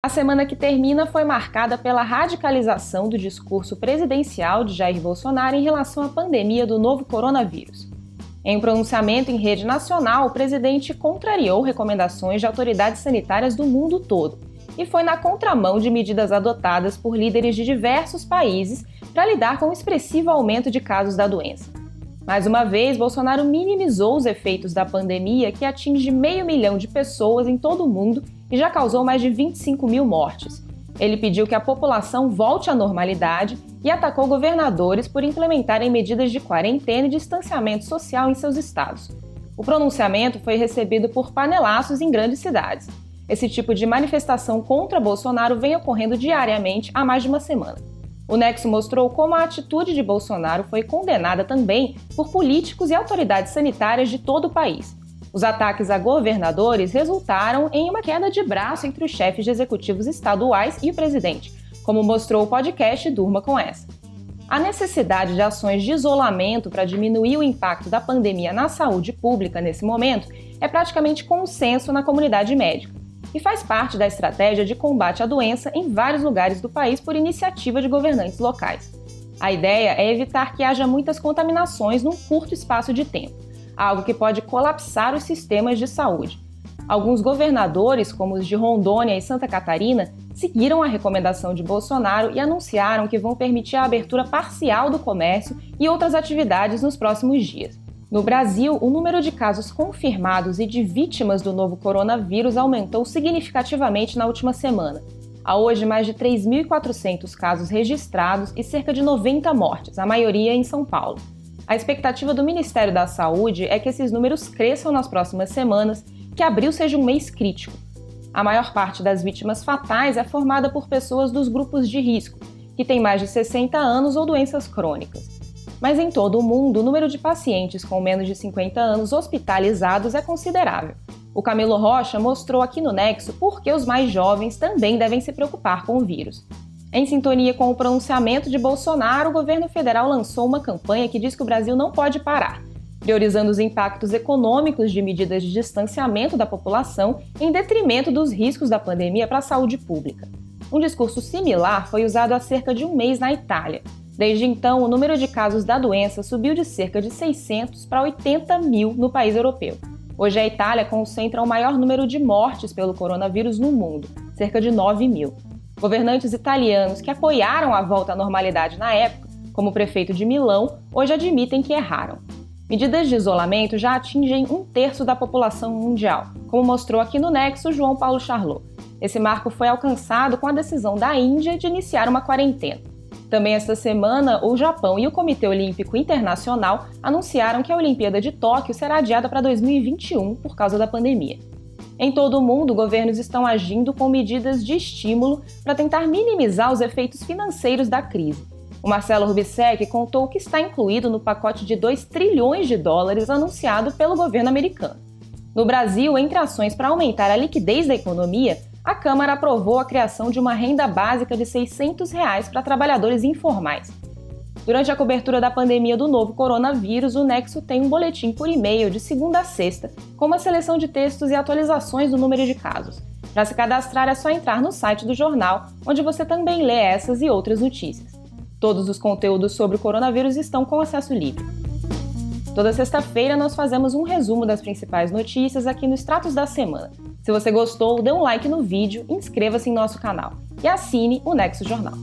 A semana que termina foi marcada pela radicalização do discurso presidencial de Jair Bolsonaro em relação à pandemia do novo coronavírus. Em um pronunciamento em rede nacional, o presidente contrariou recomendações de autoridades sanitárias do mundo todo e foi na contramão de medidas adotadas por líderes de diversos países para lidar com o expressivo aumento de casos da doença. Mais uma vez, Bolsonaro minimizou os efeitos da pandemia, que atinge 500 mil de pessoas em todo o mundo e já causou mais de 25 mil mortes. Ele pediu que a população volte à normalidade e atacou governadores por implementarem medidas de quarentena e distanciamento social em seus estados. O pronunciamento foi recebido por panelaços em grandes cidades. Esse tipo de manifestação contra Bolsonaro vem ocorrendo diariamente há mais de uma semana. O Nexo mostrou como a atitude de Bolsonaro foi condenada também por políticos e autoridades sanitárias de todo o país. Os ataques a governadores resultaram em uma queda de braço entre os chefes de executivos estaduais e o presidente, como mostrou o podcast Durma com Essa. A necessidade de ações de isolamento para diminuir o impacto da pandemia na saúde pública nesse momento é praticamente consenso na comunidade médica e faz parte da estratégia de combate à doença em vários lugares do país por iniciativa de governantes locais. A ideia é evitar que haja muitas contaminações num curto espaço de tempo, algo que pode colapsar os sistemas de saúde. Alguns governadores, como os de Rondônia e Santa Catarina, seguiram a recomendação de Bolsonaro e anunciaram que vão permitir a abertura parcial do comércio e outras atividades nos próximos dias. No Brasil, o número de casos confirmados e de vítimas do novo coronavírus aumentou significativamente na última semana. Há hoje mais de 3.400 casos registrados e cerca de 90 mortes, a maioria em São Paulo. A expectativa do Ministério da Saúde é que esses números cresçam nas próximas semanas, que abril seja um mês crítico. A maior parte das vítimas fatais é formada por pessoas dos grupos de risco, que têm mais de 60 anos ou doenças crônicas. Mas em todo o mundo, o número de pacientes com menos de 50 anos hospitalizados é considerável. O Camilo Rocha mostrou aqui no Nexo por que os mais jovens também devem se preocupar com o vírus. Em sintonia com o pronunciamento de Bolsonaro, o governo federal lançou uma campanha que diz que o Brasil não pode parar, priorizando os impactos econômicos de medidas de distanciamento da população em detrimento dos riscos da pandemia para a saúde pública. Um discurso similar foi usado há cerca de um mês na Itália. Desde então, o número de casos da doença subiu de cerca de 600 para 80 mil no país europeu. Hoje, a Itália concentra o maior número de mortes pelo coronavírus no mundo, cerca de 9 mil. Governantes italianos que apoiaram a volta à normalidade na época, como o prefeito de Milão, hoje admitem que erraram. Medidas de isolamento já atingem 1/3 da população mundial, como mostrou aqui no Nexo João Paulo Charlot. Esse marco foi alcançado com a decisão da Índia de iniciar uma quarentena. Também esta semana, o Japão e o Comitê Olímpico Internacional anunciaram que a Olimpíada de Tóquio será adiada para 2021 por causa da pandemia. Em todo o mundo, governos estão agindo com medidas de estímulo para tentar minimizar os efeitos financeiros da crise. O Marcelo Rubissec contou o que está incluído no pacote de $2 trilhões anunciado pelo governo americano. No Brasil, entre ações para aumentar a liquidez da economia, a Câmara aprovou a criação de uma renda básica de R$ 600 para trabalhadores informais. Durante a cobertura da pandemia do novo coronavírus, o Nexo tem um boletim por e-mail de segunda a sexta, com uma seleção de textos e atualizações do número de casos. Para se cadastrar é só entrar no site do jornal, onde você também lê essas e outras notícias. Todos os conteúdos sobre o coronavírus estão com acesso livre. Toda sexta-feira nós fazemos um resumo das principais notícias aqui no Extratos da Semana. Se você gostou, dê um like no vídeo, inscreva-se em nosso canal e assine o Nexo Jornal.